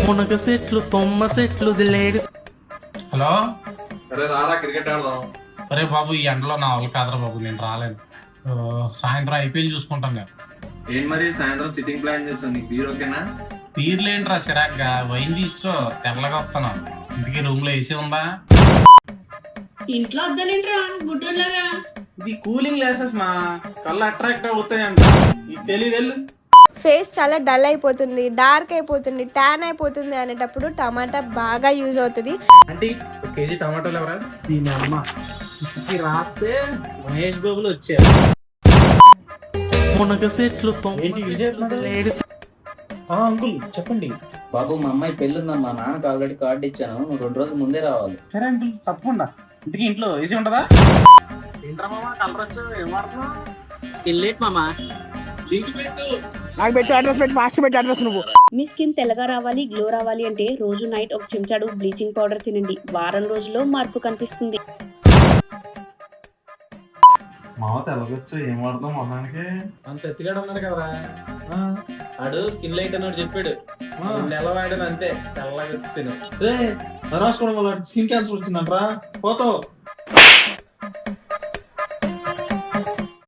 మునగ సెట్లు తొమ్మ సెట్లు లేడి. హలో, అరే రారా క్రికెట్ ఆడదాం. అరే బాబు, ఈ ఎండలో నా వాళ్ళు కాదరా బాబు, నేను రాలేను. సాయంత్రం ఐపీఎల్ చూసుకుంటాను నేను. ఏంటి మరి సాయంత్రం సిట్టింగ్ ప్లాన్ చేస్తాను, నీకు బీర్ ఓకేనా? పీర్లేంట్రా చిరాగ్గా, వైన్ తీసుకో, తెల్లగా వస్తాను. ఇంటికి రూమ్ లో ఏసీ ఉందా? ఇంట్లో వద్దలేంట్రా గుడ్డోళ్ళగా. ఇది కూలింగ్ గ్లాసెస్ మా కళ్ళు అట్రాక్ట్ అవుతాయంట. ఇది తెలియదు. ఫేస్ చాలా డల్ అయిపోతుంది, డార్క్ అయిపోతుంది, ట్యాన్ అయిపోతుంది అనేటప్పుడు టమాటా బాగా యూజ్ అవుతుంది. అంటే ఒక కేజీ టమాటాలు ఎవరా? దీని అమ్మ ఇసుకి రాస్తే మహేష్ బాబులు వచ్చారు. మునగ సెట్లు లేడి. అంకుల్ చెప్పండి. బాబు మా అమ్మాయి పెళ్ళుందమ్మా, నాన్నకు ఆల్రెడీ కార్డు ఇచ్చాను, నువ్వు 2 రోజుల ముందే రావాలి. సరే అంకుల్, తప్పకుండా. ఇంటికి ఇంట్లో ఏసీ ఉంటదా? ఏంట్రా మామ కలర్ వచ్చు, ఏం వాడుతున్నావు? స్కిన్ లేట్ మామా. నాకు పెట్టు అడ్రస్, పెట్టి ఫాస్ట్ పెట్టి అడ్రస్. నువ్వు మీ స్కిన్ తెల్లగా రావాలి, గ్లో రావాలి అంటే రోజు నైట్ ఒక చెంచాడు బ్లీచింగ్ పౌడర్ తినండి. వారం రోజుల్లో మార్పు కనిపిస్తుంది. మావ తెలగొచ్చు, ఏం వాడతాం మొన్నానికి? మన సత్తిగాడు ఉన్నాడు కదరా, ఆడు స్కిన్ లైట్ అన్నాడు చెప్పాడు. నెల వాడాను అంతే, తెల్లగా వచ్చేసాను. రాసుకోవడం వల్ల స్కిన్ క్యాన్సర్ వచ్చిందంట్రా, పోతావు.